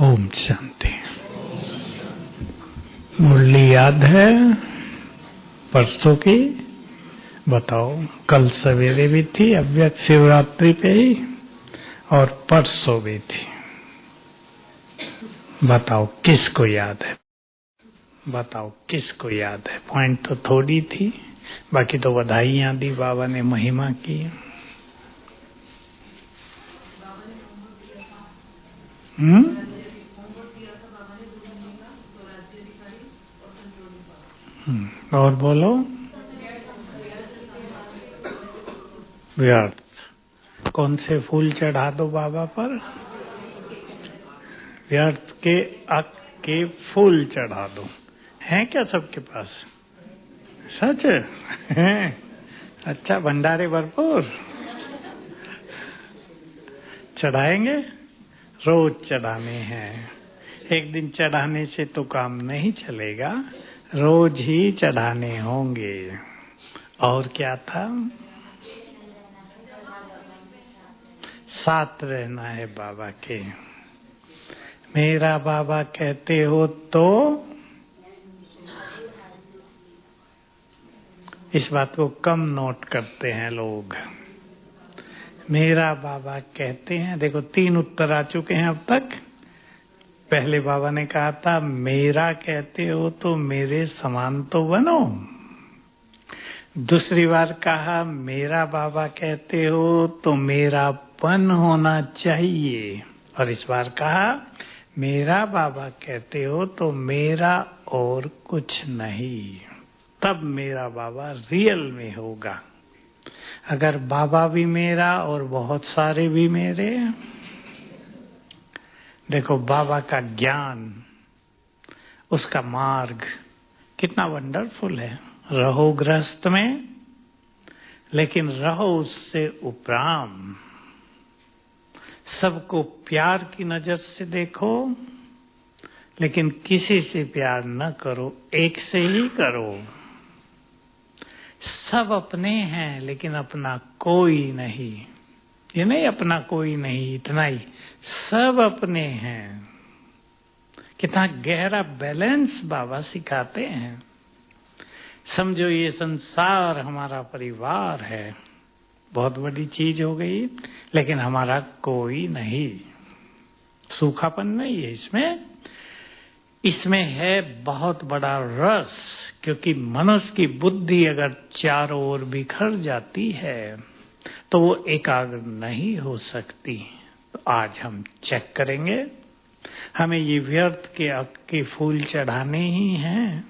ओम शांति। मुरली याद है परसों की? बताओ। कल सवेरे भी थी, अव्यक्त शिवरात्रि पे ही, और परसों भी थी। बताओ किसको याद है? बताओ किसको याद है? पॉइंट तो थोड़ी थी, बाकी तो बधाइयां दी बाबा ने, महिमा की। और बोलो। व्यर्थ। कौन से फूल चढ़ा दो बाबा पर? व्यर्थ के अक के फूल चढ़ा दो। हैं क्या सबके पास? सच है? अच्छा, भंडारे भरपूर चढ़ाएंगे। रोज चढ़ाने हैं। एक दिन चढ़ाने से तो काम नहीं चलेगा, रोज ही चढ़ाने होंगे। और क्या था? साथ रहना है बाबा के। मेरा बाबा कहते हो तो इस बात को कम नोट करते हैं लोग। मेरा बाबा कहते हैं, देखो 3 उत्तर आ चुके हैं अब तक। पहले बाबा ने कहा था मेरा कहते हो तो मेरे समान तो बनो। दूसरी बार कहा मेरा बाबा कहते हो तो मेरापन होना चाहिए। और इस बार कहा मेरा बाबा कहते हो तो मेरा और कुछ नहीं। तब मेरा बाबा रियल में होगा। अगर बाबा भी मेरा और बहुत सारे भी मेरे। देखो बाबा का ज्ञान, उसका मार्ग कितना वंडरफुल है। रहो गृहस्थ में, लेकिन रहो उससे उपराम। सबको प्यार की नजर से देखो, लेकिन किसी से प्यार न करो, एक से ही करो। सब अपने हैं, लेकिन अपना कोई नहीं। ये नहीं अपना कोई नहीं, इतना ही, सब अपने हैं। कितना गहरा बैलेंस बाबा सिखाते हैं। समझो ये संसार हमारा परिवार है, बहुत बड़ी चीज हो गई, लेकिन हमारा कोई नहीं। सूखापन नहीं है इसमें। इसमें है बहुत बड़ा रस, क्योंकि मनुष्य की बुद्धि अगर चारों ओर बिखर जाती है तो वो एकाग्र नहीं हो सकती। तो आज हम चेक करेंगे। हमें ये व्यर्थ के अक के फूल चढ़ाने ही हैं,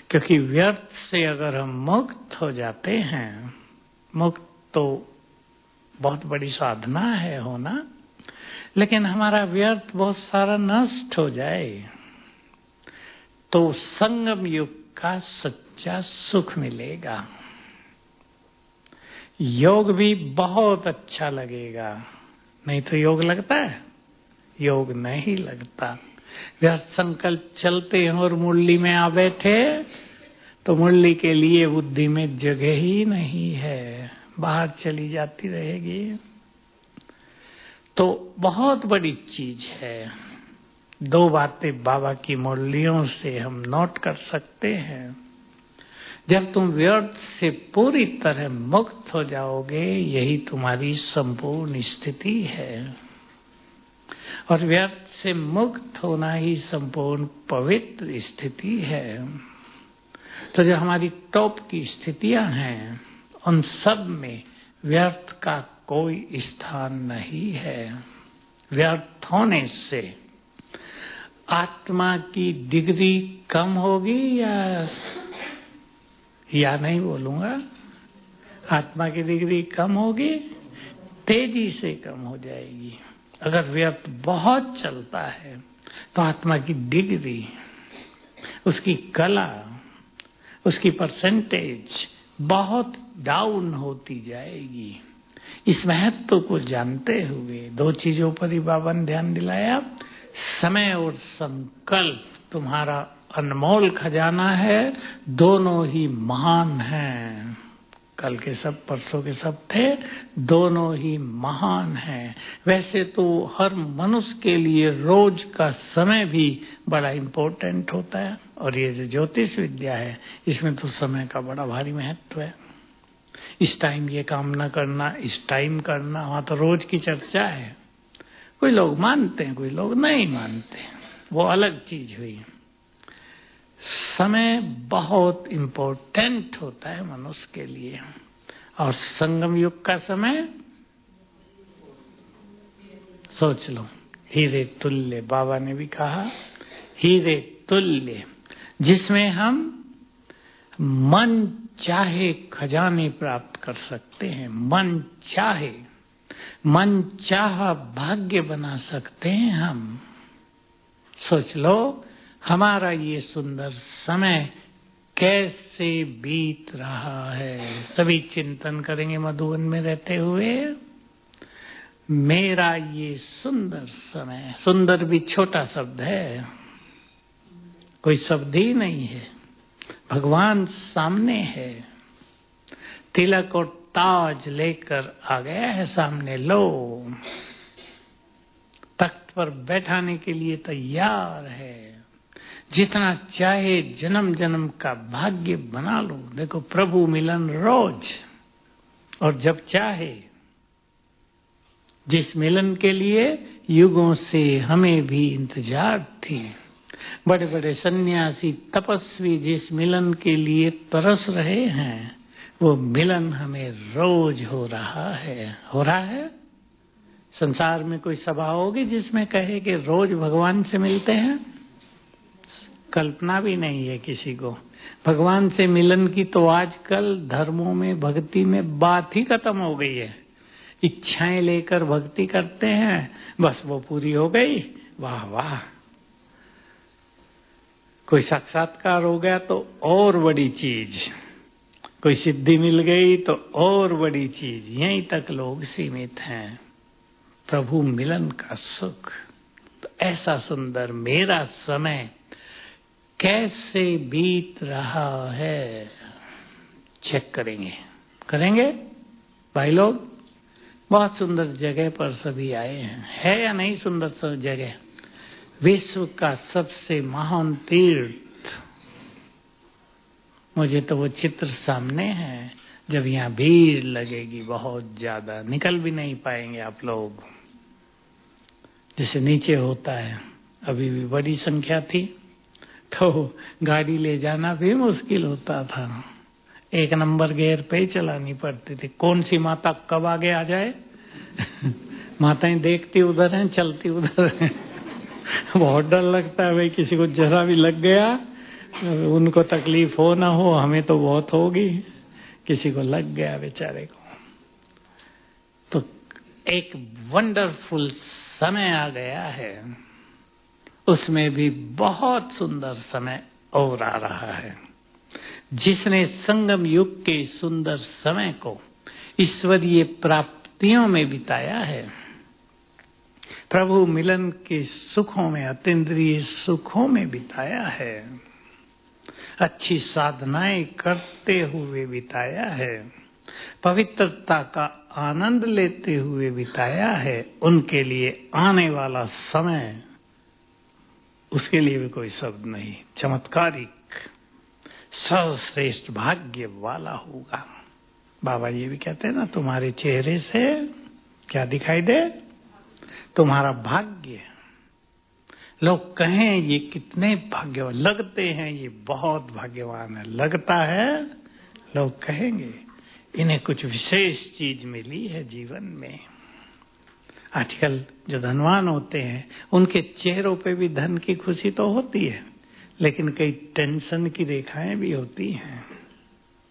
क्योंकि व्यर्थ से अगर हम मुक्त हो जाते हैं, मुक्त तो बहुत बड़ी साधना है होना, लेकिन हमारा व्यर्थ बहुत सारा नष्ट हो जाए तो संगम युग का सच्चा सुख मिलेगा। योग भी बहुत अच्छा लगेगा। नहीं तो योग लगता है? योग नहीं लगता। व्यर्थ संकल्प चलते हैं और मुरली में आ बैठे तो मुरली के लिए बुद्धि में जगह ही नहीं है, बाहर चली जाती रहेगी। तो बहुत बड़ी चीज है। 2 बातें बाबा की मुरलियों से हम नोट कर सकते हैं। जब तुम व्यर्थ से पूरी तरह मुक्त हो जाओगे, यही तुम्हारी संपूर्ण स्थिति है। और व्यर्थ से मुक्त होना ही संपूर्ण पवित्र स्थिति है। तो जो हमारी टॉप की स्थितियां हैं, उन सब में व्यर्थ का कोई स्थान नहीं है। व्यर्थ होने से आत्मा की डिग्री कम होगी या नहीं बोलूंगा, आत्मा की डिग्री कम होगी, तेजी से कम हो जाएगी। अगर व्यर्थ बहुत चलता है तो आत्मा की डिग्री, उसकी कला, उसकी परसेंटेज बहुत डाउन होती जाएगी। इस महत्व को जानते हुए 2 चीजों पर ही बाबा ने ध्यान दिलाया। समय और संकल्प तुम्हारा अनमोल खजाना है, दोनों ही महान हैं। कल के सब परसों के सब थे, दोनों ही महान हैं। वैसे तो हर मनुष्य के लिए रोज का समय भी बड़ा इम्पोर्टेंट होता है, और ये जो ज्योतिष विद्या है इसमें तो समय का बड़ा भारी महत्व है। इस टाइम ये काम न करना, इस टाइम करना, वहाँ तो रोज की चर्चा है। कोई लोग मानते हैं, कोई लोग नहीं मानते, वो अलग चीज हुई। समय बहुत इम्पोर्टेंट होता है मनुष्य के लिए। और संगम युग का समय सोच लो, हीरे तुल्य, बाबा ने भी कहा हीरे तुल्य, जिसमें हम मन चाहे खजाने प्राप्त कर सकते हैं, मन चाहा भाग्य बना सकते हैं हम। सोच लो हमारा ये सुंदर समय कैसे बीत रहा है। सभी चिंतन करेंगे मधुवन में रहते हुए, मेरा ये सुंदर समय, सुंदर भी छोटा शब्द है, कोई शब्द ही नहीं है, भगवान सामने है, तिलक और ताज लेकर आ गया है सामने, लो तख्त पर बैठाने के लिए तैयार है। जितना चाहे जन्म जन्म का भाग्य बना लो। देखो प्रभु मिलन रोज, और जब चाहे, जिस मिलन के लिए युगों से हमें भी इंतजार थी। बड़े बड़े सन्यासी तपस्वी जिस मिलन के लिए तरस रहे हैं, वो मिलन हमें रोज हो रहा है। संसार में कोई सभा होगी जिसमें कहे कि रोज भगवान से मिलते हैं? कल्पना भी नहीं है किसी को। भगवान से मिलन की तो आजकल धर्मों में, भक्ति में बात ही खत्म हो गई है। इच्छाएं लेकर भक्ति करते हैं, बस वो पूरी हो गई, वाह वाह। कोई साक्षात्कार हो गया तो और बड़ी चीज, कोई सिद्धि मिल गई तो और बड़ी चीज, यहीं तक लोग सीमित हैं। प्रभु मिलन का सुख, तो ऐसा सुंदर मेरा समय कैसे बीत रहा है, चेक करेंगे भाई लोग। बहुत सुंदर जगह पर सभी आए हैं, है या नहीं सुंदर जगह? विश्व का सबसे महान तीर्थ, मुझे तो वो चित्र सामने है। जब यहाँ भीड़ लगेगी बहुत ज्यादा, निकल भी नहीं पाएंगे आप लोग। जैसे नीचे होता है, अभी भी बड़ी संख्या थी तो गाड़ी ले जाना भी मुश्किल होता था, 1 नंबर गियर पे ही चलानी पड़ती थी। कौन सी माता कब आगे आ जाए माताएं देखती उधर हैं, चलती उधर हैं बहुत डर लगता है भाई, किसी को जरा भी लग गया, उनको तकलीफ हो ना हो, हमें तो बहुत होगी, किसी को लग गया बेचारे को। तो एक वंडरफुल समय आ गया है, उसमें भी बहुत सुंदर समय और आ रहा है। जिसने संगम युग के सुंदर समय को ईश्वरीय प्राप्तियों में बिताया है, प्रभु मिलन के सुखों में, अतीन्द्रिय सुखों में बिताया है, अच्छी साधनाएं करते हुए बिताया है, पवित्रता का आनंद लेते हुए बिताया है, उनके लिए आने वाला समय, उसके लिए भी कोई शब्द नहीं, चमत्कारिक, सर्वश्रेष्ठ भाग्य वाला होगा। बाबा ये भी कहते हैं ना, तुम्हारे चेहरे से क्या दिखाई दे? तुम्हारा भाग्य। लोग कहें ये कितने भाग्यवान लगते हैं, ये बहुत भाग्यवान है, लगता है, लोग कहेंगे इन्हें कुछ विशेष चीज मिली है जीवन में। आजकल जो धनवान होते हैं उनके चेहरों पे भी धन की खुशी तो होती है, लेकिन कई टेंशन की रेखाएं भी होती हैं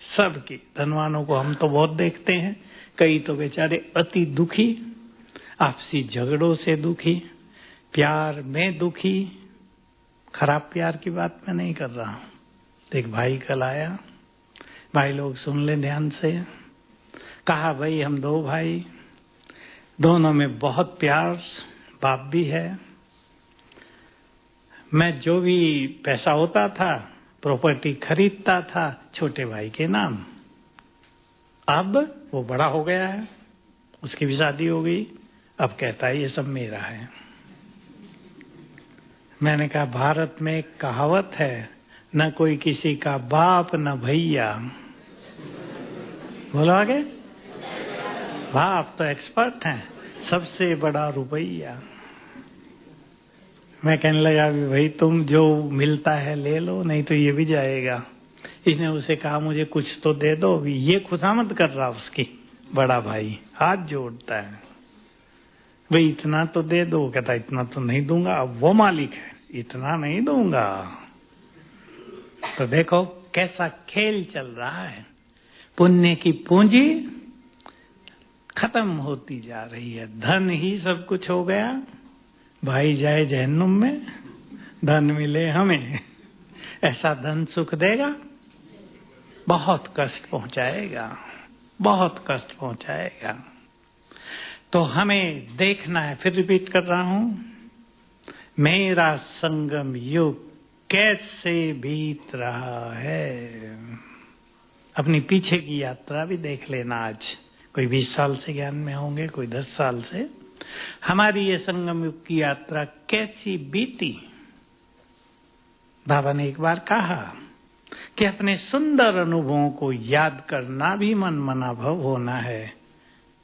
सबकी। धनवानों को हम तो बहुत देखते हैं, कई तो बेचारे अति दुखी, आपसी झगड़ों से दुखी, प्यार में दुखी। खराब प्यार की बात मैं नहीं कर रहा हूं। एक भाई कल आया, भाई लोग सुन ले ध्यान से। कहा भाई हम 2 भाई, दोनों में बहुत प्यार, बाप भी है। मैं जो भी पैसा होता था, प्रॉपर्टी खरीदता था छोटे भाई के नाम। अब वो बड़ा हो गया है, उसकी भी शादी हो गई, अब कहता है ये सब मेरा है। मैंने कहा भारत में एक कहावत है, न कोई किसी का बाप न भैया। बोलो आगे। बाप तो एक्सपर्ट हैं, सबसे बड़ा रुपया। मैं कहने लगा भाई तुम जो मिलता है ले लो, नहीं तो ये भी जाएगा। इसने उसे कहा मुझे कुछ तो दे दो। ये खुशामद कर रहा उसकी, बड़ा भाई हाथ जोड़ता है, भाई इतना तो दे दो। कहता इतना तो नहीं दूंगा, अब वो मालिक है, इतना नहीं दूंगा। तो देखो कैसा खेल चल रहा है। पुण्य की पूंजी खत्म होती जा रही है, धन ही सब कुछ हो गया। भाई जाए जहन्नुम में, धन मिले हमें। ऐसा धन सुख देगा? बहुत कष्ट पहुंचाएगा, बहुत कष्ट पहुंचाएगा। तो हमें देखना है, फिर रिपीट कर रहा हूं, मेरा संगम युग कैसे बीत रहा है। अपनी पीछे की यात्रा भी देख लेना। आज कोई 20 साल से ज्ञान में होंगे, कोई 10 साल से। हमारी ये संगम युग की यात्रा कैसी बीती। बाबा ने एक बार कहा कि अपने सुंदर अनुभवों को याद करना भी मन मनाभव होना है,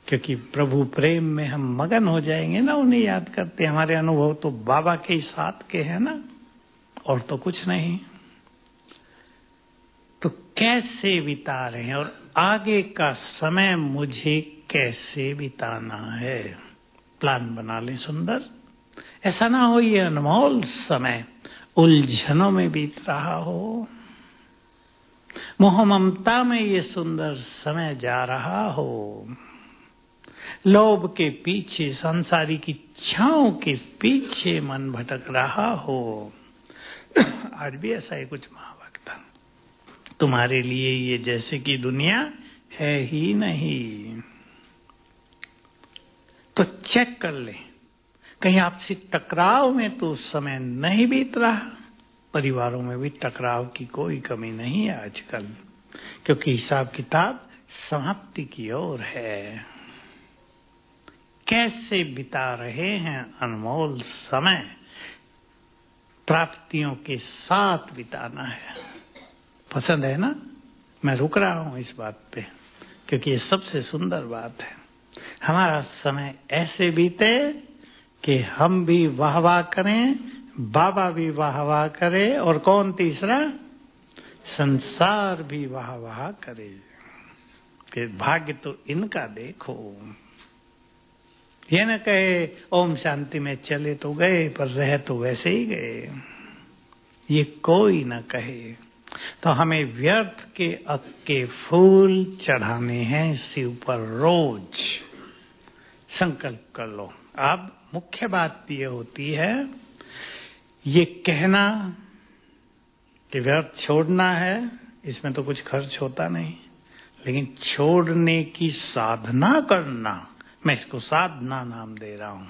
क्योंकि प्रभु प्रेम में हम मगन हो जाएंगे ना उन्हें याद करते। हमारे अनुभव तो बाबा के ही साथ के हैं ना, और तो कुछ नहीं। तो कैसे बिता रहे हैं और आगे का समय मुझे कैसे बिताना है, प्लान बना लें सुंदर। ऐसा ना हो ये अनमोल समय उलझनों में बीत रहा हो, मोह ममता में ये सुंदर समय जा रहा हो, लोभ के पीछे, संसारी की इच्छाओं के पीछे मन भटक रहा हो। आज भी ऐसा ही कुछ महाभक्ता, तुम्हारे लिए ये जैसे कि दुनिया है ही नहीं। तो चेक कर ले, कहीं आपसे टकराव में तो समय नहीं बीत रहा। परिवारों में भी टकराव की कोई कमी नहीं है आजकल, क्योंकि हिसाब किताब समाप्ति की ओर है। कैसे बिता रहे हैं अनमोल समय, प्राप्तियों के साथ बिताना है। पसंद है ना? मैं रुक रहा हूं इस बात पे, क्योंकि ये सबसे सुंदर बात है। हमारा समय ऐसे बीते कि हम भी वाह वाह करें, बाबा भी वाह वाह करे, और कौन तीसरा? संसार भी वाह वाह करे कि भाग्य तो इनका देखो। ये न कहे ओम शांति में चले तो गए पर रह तो वैसे ही गए, ये कोई न कहे। तो हमें व्यर्थ के अक्के फूल चढ़ाने हैं शिव पर रोज। संकल्प कर लो। अब मुख्य बात ये होती है, ये कहना कि व्यर्थ छोड़ना है, इसमें तो कुछ खर्च होता नहीं, लेकिन छोड़ने की साधना करना, मैं इसको साधना नाम दे रहा हूं।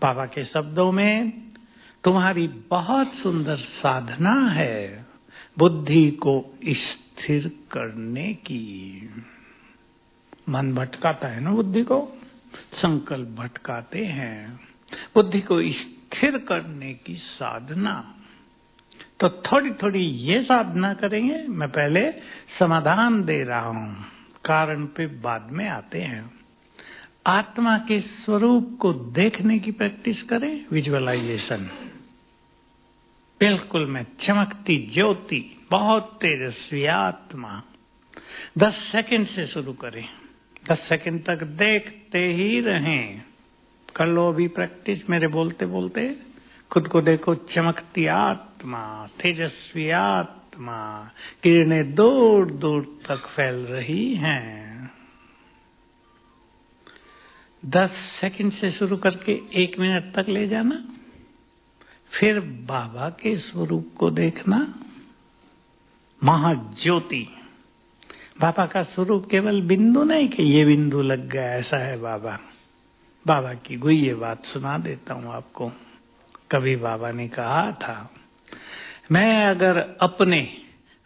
बाबा के शब्दों में तुम्हारी बहुत सुंदर साधना है बुद्धि को स्थिर करने की। मन भटकाता है ना बुद्धि को, संकल्प भटकाते हैं। बुद्धि को स्थिर करने की साधना, तो थोड़ी थोड़ी ये साधना करेंगे। मैं पहले समाधान दे रहा हूं, कारण पे बाद में आते हैं। आत्मा के स्वरूप को देखने की प्रैक्टिस करें, विजुअलाइजेशन। बिल्कुल मैं चमकती ज्योति, बहुत तेजस्वी आत्मा। 10 सेकंड से शुरू करें, 10 सेकंड तक देखते ही रहें। कर लो अभी प्रैक्टिस मेरे बोलते बोलते। खुद को देखो, चमकती आत्मा, तेजस्वी आत्मा, किरणें दूर दूर तक फैल रही हैं। 10 सेकंड से शुरू करके 1 मिनट तक ले जाना। फिर बाबा के स्वरूप को देखना, महाज्योति। बाबा का स्वरूप केवल बिंदु नहीं कि ये बिंदु लग गया, ऐसा है बाबा। बाबा की गुह्य बात सुना देता हूं आपको। कभी बाबा ने कहा था, मैं अगर अपने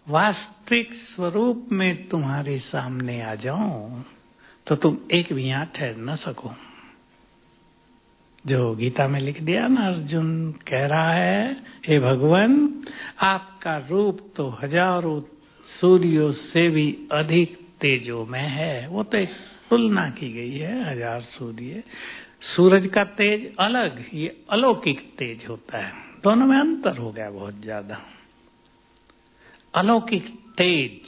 वास्तविक स्वरूप में तुम्हारे सामने आ जाऊं तो तुम एक भी यहाँ ठहर न सको। जो गीता में लिख दिया ना, अर्जुन कह रहा है, हे भगवान, आपका रूप तो हजारों सूर्यों से भी अधिक तेजोमय है। वो तो एक तुलना की गई है, 1000 सूर्य। सूरज का तेज अलग, ये अलौकिक तेज होता है। दोनों में अंतर हो गया बहुत ज्यादा। अलौकिक तेज,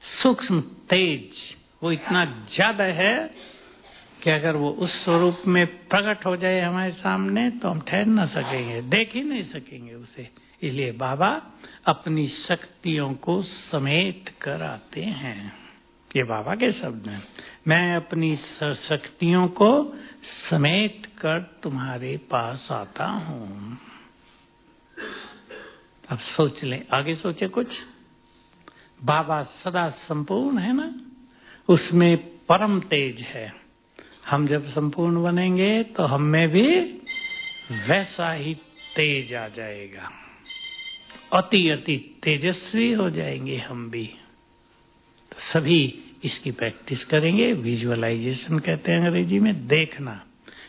सूक्ष्म तेज, वो इतना ज्यादा है कि अगर वो उस स्वरूप में प्रकट हो जाए हमारे सामने तो हम ठहर न सकेंगे, देख ही नहीं सकेंगे उसे। इसलिए बाबा अपनी शक्तियों को समेट कर आते हैं। ये बाबा के शब्द हैं, मैं अपनी शक्तियों को समेट कर तुम्हारे पास आता हूं। अब सोच लें, आगे सोचे कुछ। बाबा सदा संपूर्ण है ना, उसमें परम तेज है। हम जब संपूर्ण बनेंगे तो हम में भी वैसा ही तेज आ जाएगा, अति अति तेजस्वी हो जाएंगे हम भी। तो सभी इसकी प्रैक्टिस करेंगे। विजुअलाइजेशन कहते हैं अंग्रेजी में, देखना।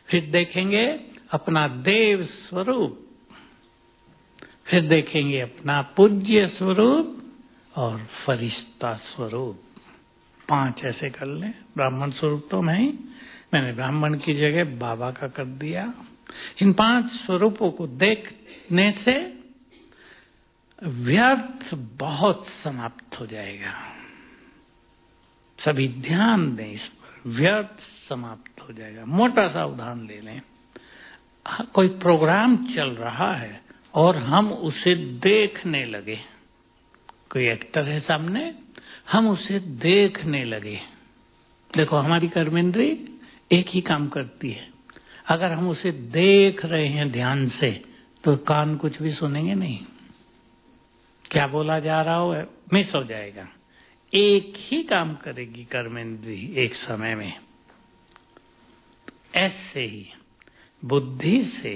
फिर देखेंगे अपना देव स्वरूप, फिर देखेंगे अपना पूज्य स्वरूप और फरिश्ता स्वरूप। 5 ऐसे कर लें। ब्राह्मण स्वरूप तो मैं ही, मैंने ब्राह्मण की जगह बाबा का कर दिया। इन 5 स्वरूपों को देखने से व्यर्थ बहुत समाप्त हो जाएगा। सभी ध्यान दें इस पर, व्यर्थ समाप्त हो जाएगा। मोटा सा उदाहरण ले लें, कोई प्रोग्राम चल रहा है और हम उसे देखने लगे। कोई एक्टर है सामने, हम उसे देखने लगे। देखो, हमारी कर्मेंद्री एक ही काम करती है। अगर हम उसे देख रहे हैं ध्यान से तो कान कुछ भी सुनेंगे नहीं, क्या बोला जा रहा हो मिस हो जाएगा। एक ही काम करेगी कर्मेंद्री एक समय में। ऐसे ही बुद्धि से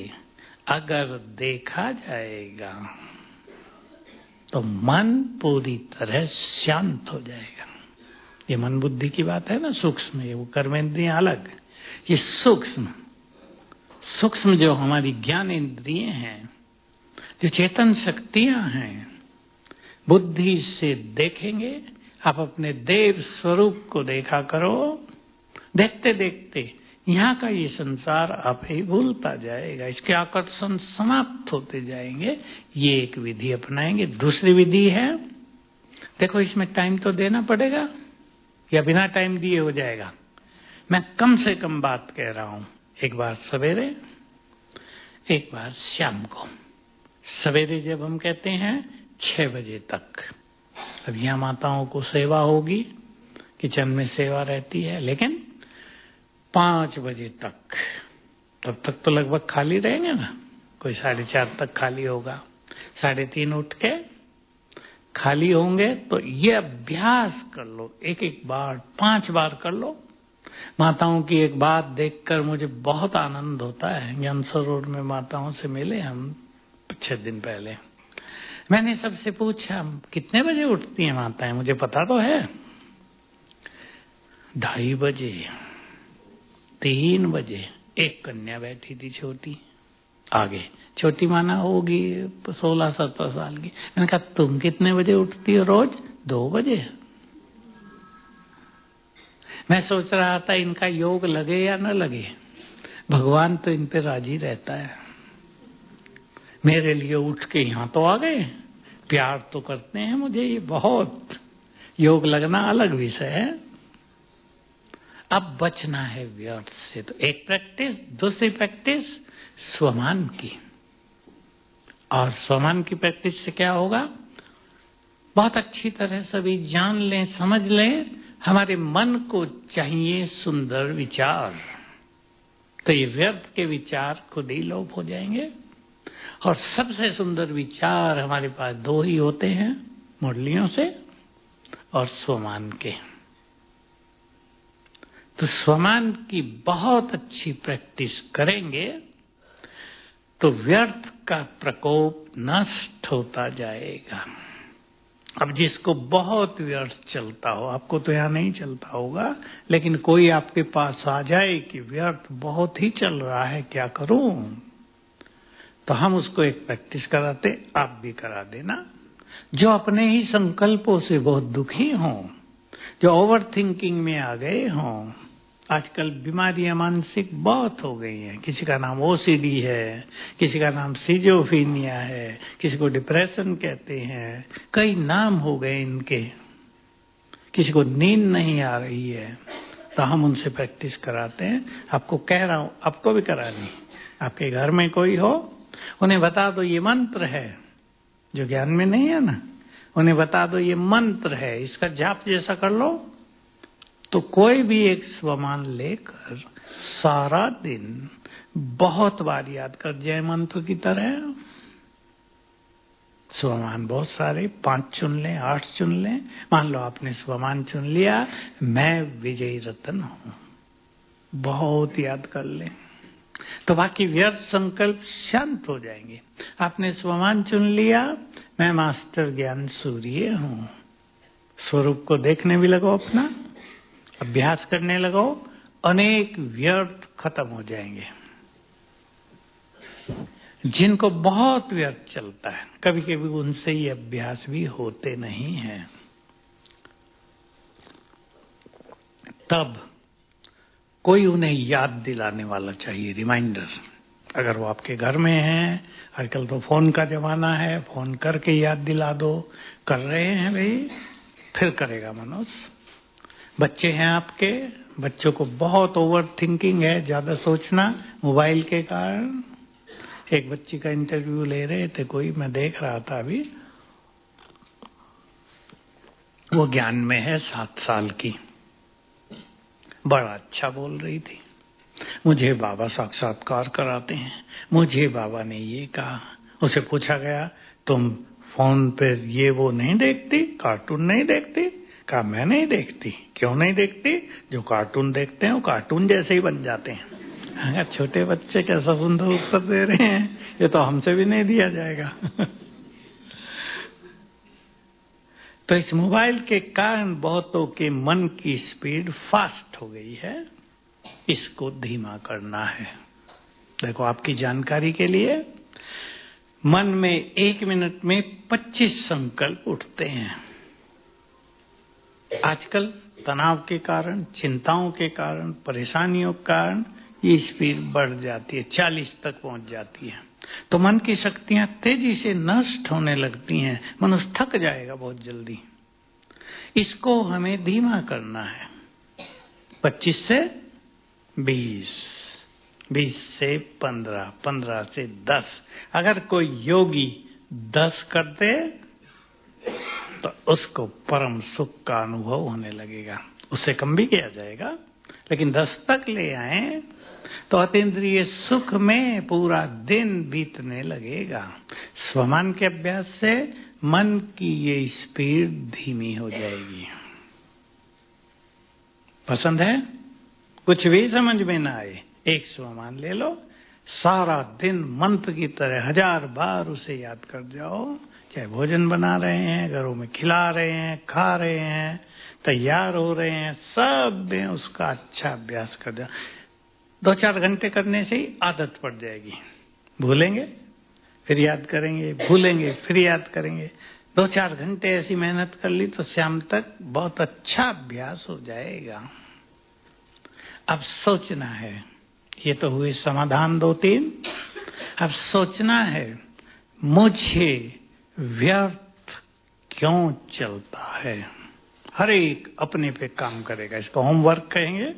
अगर देखा जाएगा तो मन पूरी तरह शांत हो जाएगा। ये मन बुद्धि की बात है ना, सूक्ष्म है, वो कर्मेंद्रियां अलग। ये सूक्ष्म जो हमारी ज्ञान इंद्रियां हैं, जो चेतन शक्तियां हैं, बुद्धि से देखेंगे। आप अपने देव स्वरूप को देखा करो। देखते देखते यहाँ का ये संसार आप ही भूलता जाएगा, इसके आकर्षण समाप्त होते जाएंगे। ये एक विधि अपनाएंगे। दूसरी विधि है, देखो इसमें टाइम तो देना पड़ेगा या बिना टाइम दिए हो जाएगा। मैं कम से कम बात कह रहा हूं। एक बार सवेरे, एक बार शाम को। सवेरे जब हम कहते हैं 6 बजे तक, अब यहाँ माताओं को सेवा होगी, किचन में सेवा रहती है, लेकिन 5 बजे तक, तब तक तो लगभग खाली रहेंगे ना। कोई 4:30 तक खाली होगा, 3:30 उठ के खाली होंगे। तो ये अभ्यास कर लो, एक बार 5 बार कर लो। माताओं की एक बात देखकर मुझे बहुत आनंद होता है। ज्ञान सरोवर में माताओं से मिले हम 6 दिन पहले। मैंने सबसे पूछा, कितने बजे उठती हैं माताएं? मुझे पता तो है, 2:30 बजे, 3 बजे। एक कन्या बैठी थी छोटी आगे, छोटी माना होगी 16-17 साल की। मैंने कहा, तुम कितने बजे उठती हो रोज? 2 बजे। मैं सोच रहा था इनका योग लगे या न लगे, भगवान तो इन पे राजी रहता है। मेरे लिए उठ के यहाँ तो आ गए, प्यार तो करते हैं मुझे। ये बहुत योग लगना अलग विषय है। अब बचना है व्यर्थ से। तो एक प्रैक्टिस, दूसरी प्रैक्टिस स्वमान की। और स्वमान की प्रैक्टिस से क्या होगा? बहुत अच्छी तरह सभी जान लें, समझ लें, हमारे मन को चाहिए सुंदर विचार। तो ये व्यर्थ के विचार खुद ही लोप हो जाएंगे। और सबसे सुंदर विचार हमारे पास 2 ही होते हैं, मुरलियों से और स्वमान के। तो स्वमान की बहुत अच्छी प्रैक्टिस करेंगे तो व्यर्थ का प्रकोप नष्ट होता जाएगा। अब जिसको बहुत व्यर्थ चलता हो, आपको तो यहाँ नहीं चलता होगा, लेकिन कोई आपके पास आ जाए कि व्यर्थ बहुत ही चल रहा है, क्या करूं, तो हम उसको एक प्रैक्टिस कराते, आप भी करा देना। जो अपने ही संकल्पों से बहुत दुखी हों, जो ओवर थिंकिंग में आ गए हों, आजकल बीमारियां मानसिक बहुत हो गई हैं। किसी का नाम ओसीडी है, किसी का नाम सिजोफ्रेनिया है, किसी को डिप्रेशन कहते हैं, कई नाम हो गए इनके। किसी को नींद नहीं आ रही है, तो हम उनसे प्रैक्टिस कराते हैं। आपको कह रहा हूं, आपको भी करानी। आपके घर में कोई हो, उन्हें बता दो ये मंत्र है, जो ज्ञान में नहीं है ना, उन्हें बता दो ये मंत्र है, इसका जाप जैसा कर लो। तो कोई भी एक स्वमान लेकर सारा दिन बहुत बार याद कर, जय मंत्र की तरह स्वमान बहुत सारे, 5 चुन लें, 8 चुन लें। मान लो आपने स्वमान चुन लिया, मैं विजयी रतन हूं, बहुत याद कर लें, तो बाकी व्यर्थ संकल्प शांत हो जाएंगे। आपने स्वमान चुन लिया, मैं मास्टर ज्ञान सूर्य हूं, स्वरूप को देखने भी लगो, अपना अभ्यास करने लगो, अनेक व्यर्थ खत्म हो जाएंगे। जिनको बहुत व्यर्थ चलता है, कभी कभी उनसे ये अभ्यास भी होते नहीं हैं, तब कोई उन्हें याद दिलाने वाला चाहिए, रिमाइंडर। अगर वो आपके घर में है, आजकल तो फोन का जमाना है, फोन करके याद दिला दो। कर रहे हैं भाई, फिर करेगा मनुष्य। बच्चे हैं आपके, बच्चों को बहुत ओवर थिंकिंग है, ज्यादा सोचना मोबाइल के कारण। एक बच्ची का इंटरव्यू ले रहे थे कोई, मैं देख रहा था अभी, वो ज्ञान में है, 7 साल की, बड़ा अच्छा बोल रही थी, मुझे बाबा साक्षात्कार कराते हैं, मुझे बाबा ने ये कहा। उसे पूछा गया, तुम फोन पे ये वो नहीं देखती, कार्टून नहीं देखती? कहा मैं नहीं देखती। क्यों नहीं देखती? जो कार्टून देखते हैं वो कार्टून जैसे ही बन जाते हैं। छोटे बच्चे कैसा सुंदर उत्तर दे रहे हैं, ये तो हमसे भी नहीं दिया जाएगा। तो इस मोबाइल के कारण बहुतों के मन की स्पीड फास्ट हो गई है, इसको धीमा करना है। देखो आपकी जानकारी के लिए, मन में 1 मिनट में 25 संकल्प उठते हैं। आजकल तनाव के कारण, चिंताओं के कारण, परेशानियों के कारण ये स्पीड बढ़ जाती है, 40 तक पहुंच जाती है। तो मन की शक्तियां तेजी से नष्ट होने लगती हैं, मनुष्य थक जाएगा बहुत जल्दी। इसको हमें धीमा करना है। 25 से 20, 20 से 15, 15 से 10। अगर कोई योगी 10 कर दे तो उसको परम सुख का अनुभव होने लगेगा। उससे कम भी किया जाएगा, लेकिन 10 तक ले आए तो अतीन्द्रिय सुख में पूरा दिन बीतने लगेगा। स्वमान के अभ्यास से मन की ये स्पीड धीमी हो जाएगी। पसंद है? कुछ भी समझ में ना आए, एक स्वमान ले लो, सारा दिन मंत्र की तरह 1000 बार उसे याद कर जाओ। चाहे भोजन बना रहे हैं, घरों में खिला रहे हैं, खा रहे हैं, तैयार हो रहे हैं, सब में उसका अच्छा अभ्यास कर जाओ। 2-4 घंटे करने से ही आदत पड़ जाएगी। भूलेंगे फिर याद करेंगे, भूलेंगे फिर याद करेंगे। 2-4 घंटे ऐसी मेहनत कर ली तो शाम तक बहुत अच्छा अभ्यास हो जाएगा। अब सोचना है, ये तो हुए समाधान 2-3। अब सोचना है, मुझे व्यर्थ क्यों चलता है। हर एक अपने पे काम करेगा, इसको होमवर्क कहेंगे।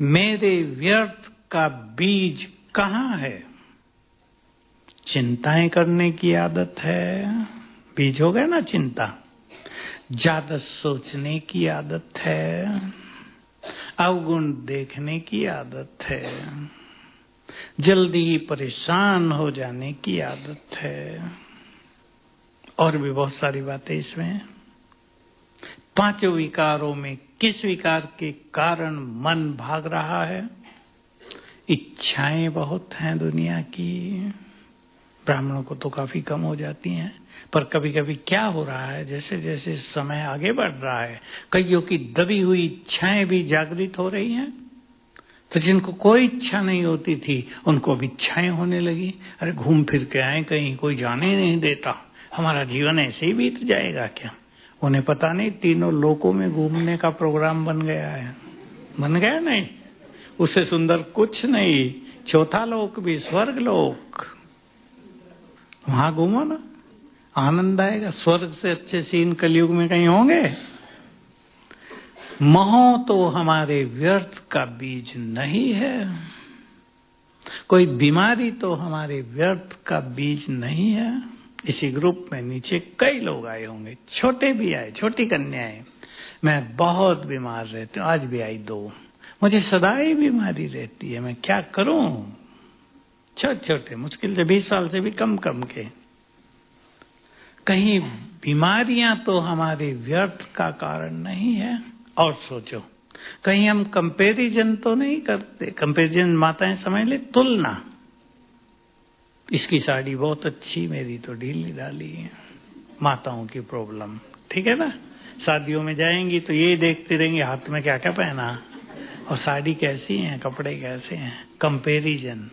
मेरे व्यर्थ का बीज कहाँ है? चिंताएं करने की आदत है, बीज हो गया ना चिंता। ज्यादा सोचने की आदत है, अवगुण देखने की आदत है, जल्दी ही परेशान हो जाने की आदत है, और भी बहुत सारी बातें इसमें। 5 विकारों में किस विकार के कारण मन भाग रहा है? इच्छाएं बहुत हैं दुनिया की, ब्राह्मणों को तो काफी कम हो जाती हैं, पर कभी कभी क्या हो रहा है, जैसे जैसे समय आगे बढ़ रहा है, कईयों की दबी हुई इच्छाएं भी जागृत हो रही हैं। तो जिनको कोई इच्छा नहीं होती थी उनको भी इच्छाएं होने लगी। अरे घूम फिर के आए कहीं, कोई जाने नहीं देता, हमारा जीवन ऐसे ही बीत जाएगा क्या? उन्हें पता नहीं तीनों लोकों में घूमने का प्रोग्राम बन गया है। बन गया नहीं? उससे सुंदर कुछ नहीं। चौथा लोक भी स्वर्ग लोक, वहां घूमो ना, आनंद आएगा। स्वर्ग से अच्छे सीन कलयुग में कहीं होंगे? मोह तो हमारे व्यर्थ का बीज नहीं है, कोई बीमारी तो हमारे व्यर्थ का बीज नहीं है। इसी ग्रुप में नीचे कई लोग आए होंगे, छोटे भी आए, छोटी कन्याएं, मैं बहुत बीमार रहती हूँ, आज भी आई 2, मुझे सदा ही बीमारी रहती है, मैं क्या करूं? छोटे छोटे, मुश्किल से 20 साल से भी कम कम के। कहीं बीमारियां तो हमारे व्यर्थ का कारण नहीं है। और सोचो, कहीं हम कंपैरिजन तो नहीं करते? कंपैरिजन माताएं समझ ले, तुलना। इसकी साड़ी बहुत अच्छी, मेरी तो ढीली ढाली है। माताओं की प्रॉब्लम, ठीक है ना? शादियों में जाएंगी तो ये देखती रहेंगी हाथ में क्या क्या पहना और साड़ी कैसी है, कपड़े कैसे हैं। कंपैरिजन।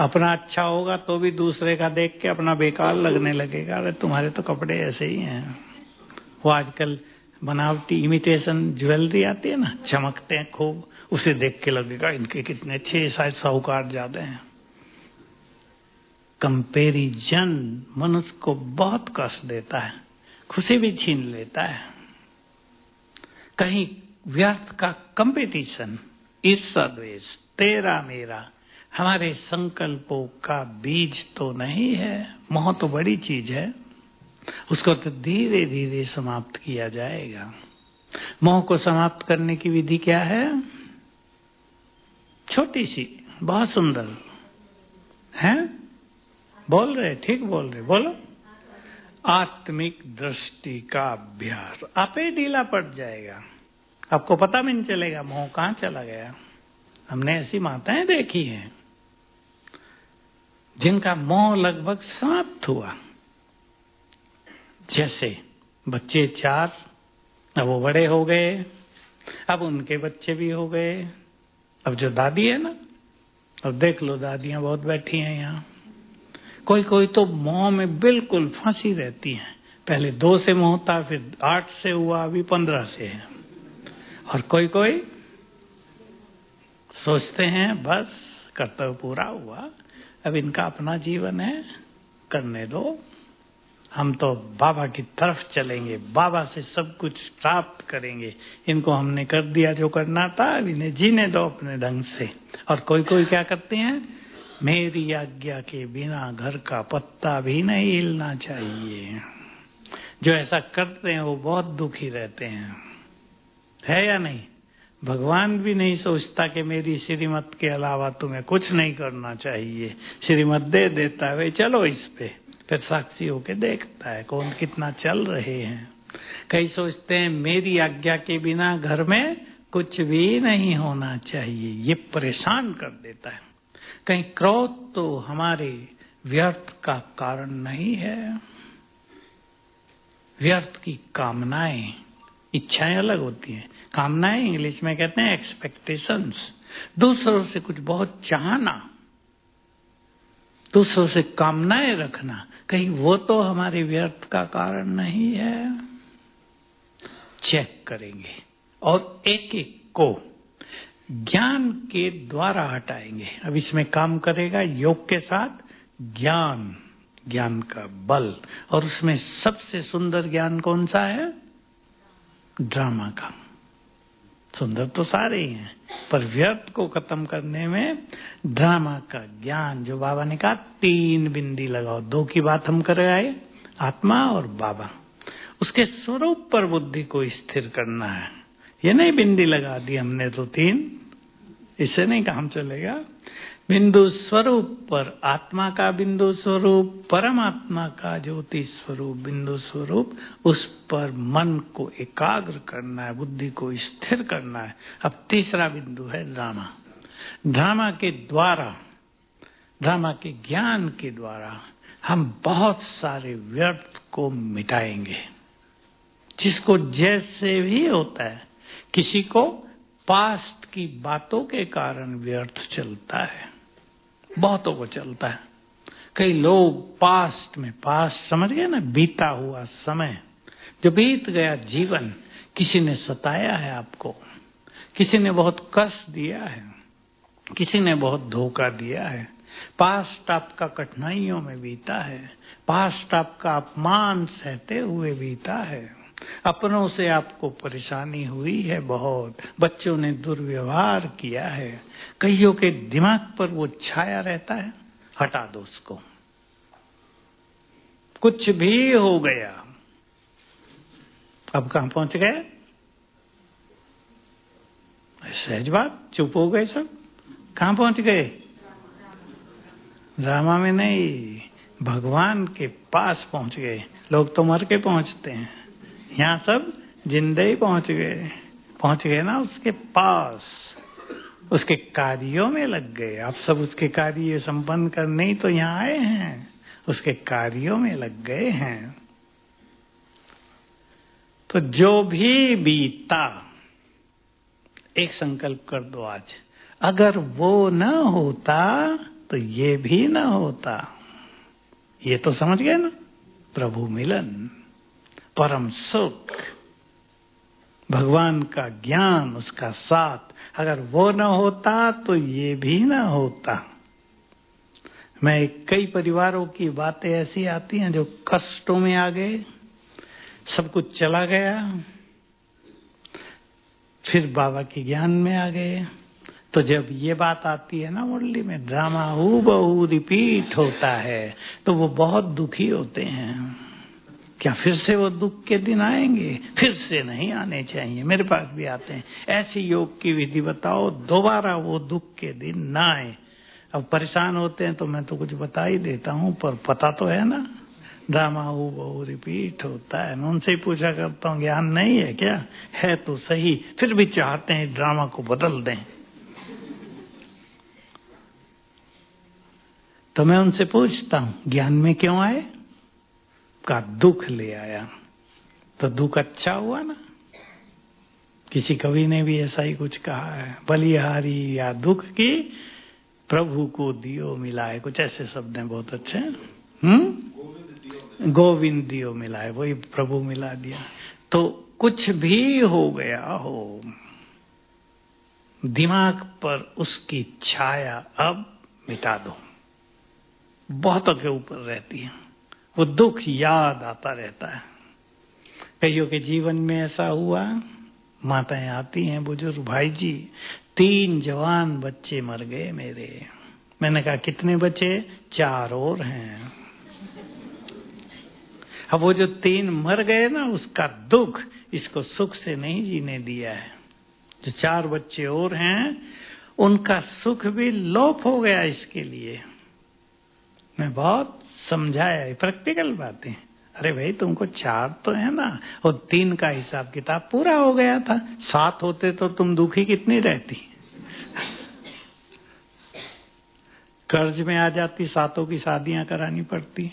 अपना अच्छा होगा तो भी दूसरे का देख के अपना बेकार लगने लगेगा। अरे तुम्हारे तो कपड़े ऐसे ही हैं। वो आजकल बनावटी इमिटेशन ज्वेलरी आती है ना, चमकते हैं खूब, उसे देख के लगेगा इनके कितने अच्छे, शायद साहूकार ज्यादा हैं। कंपैरिजन मनुष्य को बहुत कष्ट देता है, खुशी भी छीन लेता है। कहीं व्यर्थ का कंपटीशन, ईर्ष्या द्वेष, तेरा मेरा हमारे संकल्पों का बीज तो नहीं है। मोह तो बड़ी चीज है, उसको तो धीरे धीरे समाप्त किया जाएगा। मोह को समाप्त करने की विधि क्या है? छोटी सी, बहुत सुंदर है। बोल रहे, ठीक बोल रहे, बोलो। आत्मिक दृष्टि का अभ्यास। आप ही ढीला पड़ जाएगा, आपको पता भी नहीं चलेगा मोह कहाँ चला गया। हमने ऐसी माताएं देखी हैं जिनका मोह लगभग समाप्त हुआ। जैसे बच्चे 4, अब वो बड़े हो गए, अब उनके बच्चे भी हो गए। अब जो दादी है ना, अब देख लो दादियां बहुत बैठी हैं यहाँ। कोई कोई तो मोह में बिल्कुल फंसी रहती हैं। पहले 2 से मोह था, फिर 8 से हुआ, अभी 15 से है। और कोई कोई सोचते हैं बस कर्तव्य पूरा हुआ, अब इनका अपना जीवन है, करने दो, हम तो बाबा की तरफ चलेंगे, बाबा से सब कुछ प्राप्त करेंगे। इनको हमने कर दिया जो करना था, अब इन्हें जीने दो अपने ढंग से। और कोई कोई क्या करते हैं, मेरी आज्ञा के बिना घर का पत्ता भी नहीं हिलना चाहिए। जो ऐसा करते हैं वो बहुत दुखी रहते हैं, है या नहीं? भगवान भी नहीं सोचता कि मेरी श्रीमत के अलावा तुम्हें कुछ नहीं करना चाहिए। श्रीमत दे देता है, भाई चलो इस पे, फिर साक्षी होके देखता है कौन कितना चल रहे हैं। कई सोचते हैं मेरी आज्ञा के बिना घर में कुछ भी नहीं होना चाहिए, ये परेशान कर देता है। कहीं क्रोध तो हमारे व्यर्थ का कारण नहीं है। व्यर्थ की कामनाएं, इच्छाएं अलग होती हैं। कामनाएं इंग्लिश में कहते हैं एक्सपेक्टेशंस, दूसरों से कुछ बहुत चाहना, दूसरों से कामनाएं रखना, कहीं वो तो हमारे व्यर्थ का कारण नहीं है। चेक करेंगे और एक एक को ज्ञान के द्वारा हटाएंगे। अब इसमें काम करेगा योग के साथ ज्ञान, ज्ञान का बल। और उसमें सबसे सुंदर ज्ञान कौन सा है? ड्रामा का। सुंदर तो सारे ही हैं, पर व्यर्थ को खत्म करने में ड्रामा का ज्ञान, जो बाबा ने कहा 3 बिंदी लगाओ, 2 की बात हम कर आए, आत्मा और बाबा। उसके स्वरूप पर बुद्धि को स्थिर करना है। ये नहीं बिंदी लगा दी हमने तो 3, इससे नहीं काम चलेगा। बिंदु स्वरूप पर, आत्मा का बिंदु स्वरूप, परमात्मा का ज्योति स्वरूप बिंदु स्वरूप, उस पर मन को एकाग्र करना है, बुद्धि को स्थिर करना है। अब तीसरा बिंदु है ड्रामा। ड्रामा के द्वारा ड्रामा के ज्ञान के द्वारा हम बहुत सारे व्यर्थ को मिटाएंगे। जिसको जैसे भी होता है, किसी को पास्ट की बातों के कारण व्यर्थ चलता है, बहुतों को चलता है। कई लोग पास्ट समझ गए ना, बीता हुआ समय, जो बीत गया जीवन, किसी ने सताया है आपको, किसी ने बहुत कष्ट दिया है, किसी ने बहुत धोखा दिया है, पास्ट आपका कठिनाइयों में बीता है, पास्ट आपका अपमान सहते हुए बीता है, अपनों से आपको परेशानी हुई है बहुत, बच्चों ने दुर्व्यवहार किया है, कईयों के दिमाग पर वो छाया रहता है। हटा दो उसको। कुछ भी हो गया, अब कहां पहुंच गए? सहज बात, चुप हो गए सब। कहां पहुंच गए? ड्रामा में नहीं, भगवान के पास पहुंच गए। लोग तो मर के पहुंचते हैं, यहाँ सब जिंदे ही पहुंच गए ना उसके पास, उसके कार्यों में लग गए। आप सब उसके कार्य संपन्न करने ही तो यहाँ आए हैं, उसके कार्यों में लग गए हैं। तो जो भी बीता, एक संकल्प कर दो आज, अगर वो न होता तो ये भी न होता। ये तो समझ गए ना, प्रभु मिलन, परम सुख, भगवान का ज्ञान, उसका साथ, अगर वो न होता तो ये भी न होता। मैं कई परिवारों की बातें ऐसी आती हैं जो कष्टों में आ गए, सब कुछ चला गया, फिर बाबा के ज्ञान में आ गए। तो जब ये बात आती है ना मुरली में, ड्रामा हूबहू रिपीट होता है, तो वो बहुत दुखी होते हैं। क्या फिर से वो दुख के दिन आएंगे? फिर से नहीं आने चाहिए। मेरे पास भी आते हैं, ऐसी योग की विधि बताओ दोबारा वो दुख के दिन ना आए। अब परेशान होते हैं तो मैं तो कुछ बता ही देता हूँ, पर पता तो है ना, ड्रामा हूबहू रिपीट होता है। मैं उनसे ही पूछा करता हूँ, ज्ञान नहीं है क्या? है तो सही, फिर भी चाहते हैं ड्रामा को बदल दें। तो मैं उनसे पूछता हूँ, ज्ञान में क्यों आए? का दुख ले आया। तो दुख अच्छा हुआ ना। किसी कवि ने भी ऐसा ही कुछ कहा है, बलिहारी या दुख की प्रभु को दियो मिलाए, कुछ ऐसे शब्द हैं बहुत अच्छे। गोविंद दियो मिलाए, वही प्रभु मिला दिया। तो कुछ भी हो गया हो, दिमाग पर उसकी छाया अब मिटा दो। बहुतों के ऊपर रहती है, वो दुख याद आता रहता है। कईयों के जीवन में ऐसा हुआ, माताएं आती हैं, बुजुर्ग भाई जी 3 जवान बच्चे मर गए मेरे। मैंने कहा कितने बचे? 4 और हैं। अब वो जो 3 मर गए ना, उसका दुख इसको सुख से नहीं जीने दिया है। जो 4 बच्चे और हैं, उनका सुख भी लोप हो गया इसके लिए। मैं बहुत समझाया, प्रैक्टिकल बातें। अरे भाई तुमको 4 तो है ना, और 3 का हिसाब किताब पूरा हो गया था। 7 होते तो तुम दुखी कितनी रहती, कर्ज में आ जाती, 7 की शादियां करानी पड़ती।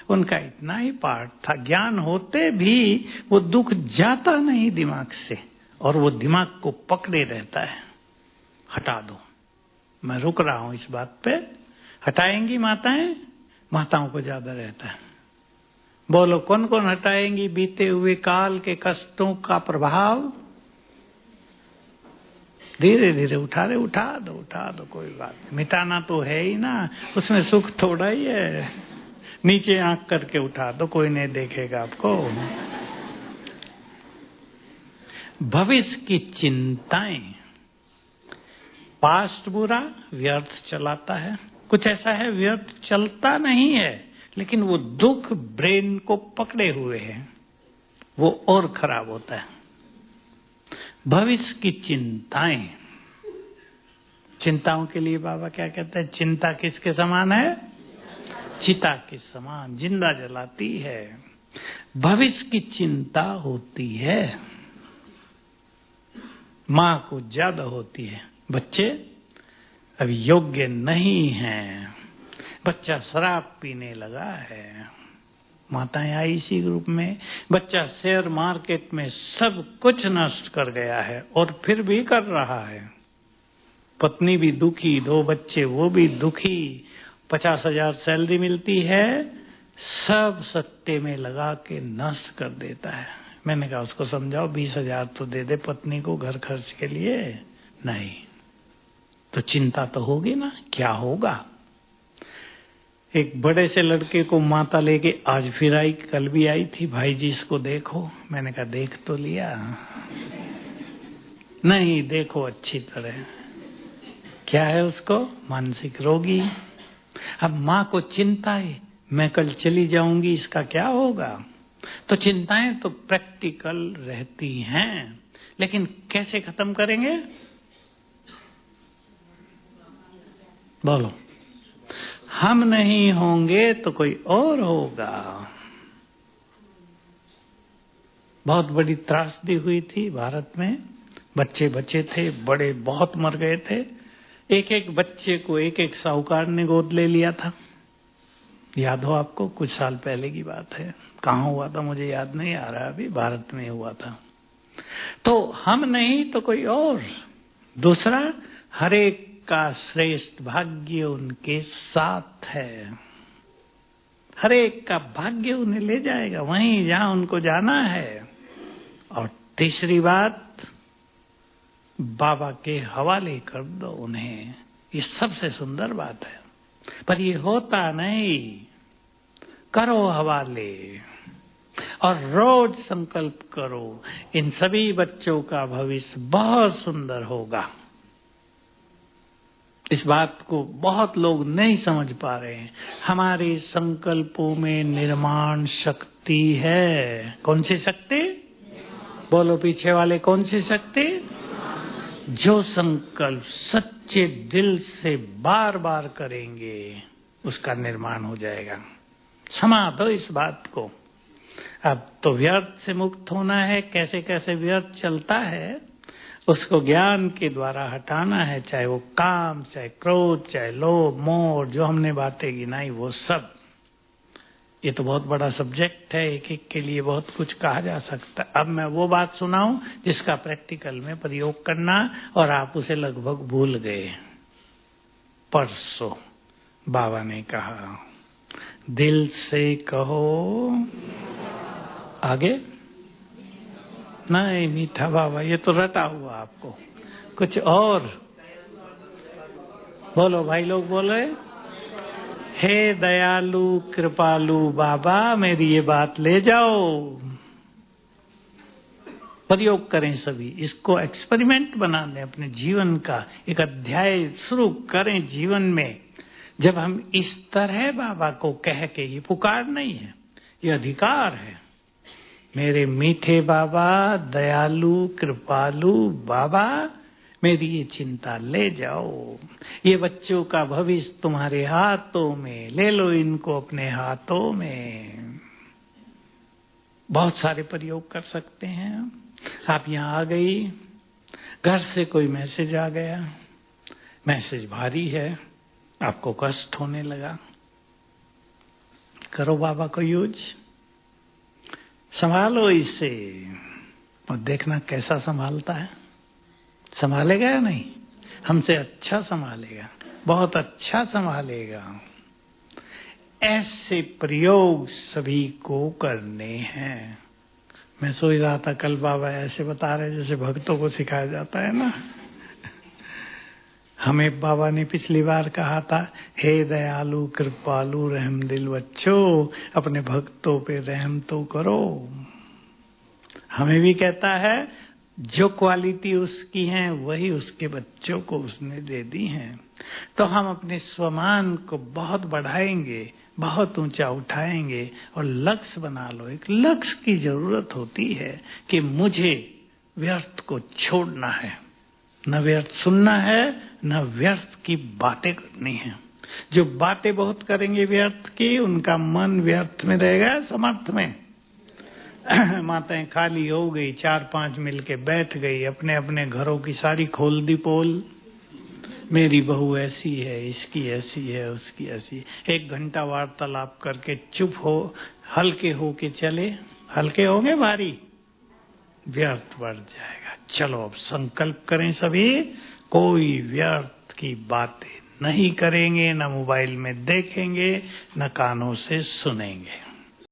उनका इतना ही पार्ट था, ज्ञान होते भी वो दुख जाता नहीं दिमाग से, और वो दिमाग को पकड़े रहता है। हटा दो। मैं रुक रहा हूं इस बात पे। हटाएंगी माताएं? माताओं को ज्यादा रहता है। बोलो कौन कौन हटाएंगी बीते हुए काल के कष्टों का प्रभाव? धीरे धीरे उठा दो, कोई बात नहीं। मिटाना तो है ही ना, उसमें सुख थोड़ा ही है। नीचे आंख करके उठा दो, कोई नहीं देखेगा आपको। भविष्य की चिंताएं, पास्ट बुरा व्यर्थ चलाता है, कुछ ऐसा है व्यर्थ चलता नहीं है, लेकिन वो दुख ब्रेन को पकड़े हुए है, वो और खराब होता है। भविष्य की चिंताएं, चिंताओं के लिए बाबा क्या कहते हैं? चिंता किसके समान है? चिता के समान, जिंदा जलाती है। भविष्य की चिंता होती है, मां को ज्यादा होती है। बच्चे अभी योग्य नहीं हैं, बच्चा शराब पीने लगा है, माताएं आई इसी ग्रुप में। बच्चा शेयर मार्केट में सब कुछ नष्ट कर गया है और फिर भी कर रहा है। पत्नी भी दुखी, 2 बच्चे वो भी दुखी, 50,000 सैलरी मिलती है, सब सट्टे में लगा के नष्ट कर देता है। मैंने कहा उसको समझाओ 20,000 तो दे दे पत्नी को घर खर्च के लिए। नहीं, तो चिंता तो होगी ना, क्या होगा। एक बड़े से लड़के को माता लेके आज फिर आई, कल भी आई थी, भाई जी इसको देखो। मैंने कहा देख तो लिया। नहीं, देखो अच्छी तरह। क्या है उसको, मानसिक रोगी। अब माँ को चिंता है मैं कल चली जाऊंगी, इसका क्या होगा। तो चिंताएं तो प्रैक्टिकल रहती हैं, लेकिन कैसे खत्म करेंगे, बोलो। हम नहीं होंगे तो कोई और होगा। बहुत बड़ी त्रासदी हुई थी भारत में, बच्चे बचे थे, बड़े बहुत मर गए थे। एक एक बच्चे को एक एक साहूकार ने गोद ले लिया था। याद हो आपको, कुछ साल पहले की बात है। कहाँ हुआ था मुझे याद नहीं आ रहा, अभी भारत में हुआ था। तो हम नहीं तो कोई और। दूसरा, हर एक का श्रेष्ठ भाग्य उनके साथ है। हर एक का भाग्य उन्हें ले जाएगा वहीं जहां उनको जाना है। और तीसरी बात, बाबा के हवाले कर दो उन्हें, ये सबसे सुंदर बात है। पर ये होता नहीं, करो हवाले और रोज संकल्प करो, इन सभी बच्चों का भविष्य बहुत सुंदर होगा। इस बात को बहुत लोग नहीं समझ पा रहे हैं। हमारे संकल्पों में निर्माण शक्ति है। कौन सी शक्ति, बोलो पीछे वाले, कौन सी शक्ति। जो संकल्प सच्चे दिल से बार बार करेंगे उसका निर्माण हो जाएगा। समा दो इस बात को। अब तो व्यर्थ से मुक्त होना है। कैसे कैसे व्यर्थ चलता है उसको ज्ञान के द्वारा हटाना है, चाहे वो काम, चाहे क्रोध, चाहे लोभ, मोह, जो हमने बातें गिनाई वो सब। ये तो बहुत बड़ा सब्जेक्ट है, एक एक के लिए बहुत कुछ कहा जा सकता है। अब मैं वो बात सुनाऊं जिसका प्रैक्टिकल में प्रयोग करना, और आप उसे लगभग भूल गए। परसों बाबा ने कहा, दिल से कहो, आगे नहीं मीठा बाबा, ये तो रटा हुआ आपको, कुछ और बोलो। भाई लोग बोले, हे दयालु कृपालु बाबा मेरी ये बात ले जाओ। प्रयोग करें सभी, इसको एक्सपेरिमेंट बना लें अपने जीवन का, एक अध्याय शुरू करें जीवन में। जब हम इस तरह बाबा को कह के, ये पुकार नहीं है, ये अधिकार है, मेरे मीठे बाबा, दयालु कृपालु बाबा मेरी ये चिंता ले जाओ, ये बच्चों का भविष्य तुम्हारे हाथों में, ले लो इनको अपने हाथों में। बहुत सारे प्रयोग कर सकते हैं। आप यहाँ आ गई, घर से कोई मैसेज आ गया, मैसेज भारी है, आपको कष्ट होने लगा, करो बाबा को यूज, संभालो इसे और देखना कैसा संभालता है। संभालेगा या नहीं, हमसे अच्छा संभालेगा, बहुत अच्छा संभालेगा। ऐसे प्रयोग सभी को करने हैं। मैं सोच रहा था कल बाबा ऐसे बता रहे जैसे भक्तों को सिखाया जाता है ना। हमें बाबा ने पिछली बार कहा था, हे दयालु कृपालु रहम दिल बच्चों, अपने भक्तों पे रहम तो करो। हमें भी कहता है, जो क्वालिटी उसकी है वही उसके बच्चों को उसने दे दी है। तो हम अपने स्वमान को बहुत बढ़ाएंगे, बहुत ऊंचा उठाएंगे और लक्ष्य बना लो। एक लक्ष्य की जरूरत होती है कि मुझे व्यर्थ को छोड़ना है, न व्यर्थ सुनना है, न व्यर्थ की बातें करनी है। जो बातें बहुत करेंगे व्यर्थ की, उनका मन व्यर्थ में रहेगा, समर्थ में। माताएं खाली हो गई, 4-5 मिल के बैठ गई, अपने अपने घरों की सारी खोल दी पोल, मेरी बहू ऐसी है, इसकी ऐसी है, उसकी ऐसी है। 1 घंटा वार्तालाप करके चुप हो, हल्के हो के चले, हल्के होंगे भारी, व्यर्थ बढ़ जाएगा। चलो अब संकल्प करें सभी, कोई व्यर्थ की बातें नहीं करेंगे, न मोबाइल में देखेंगे, न कानों से सुनेंगे।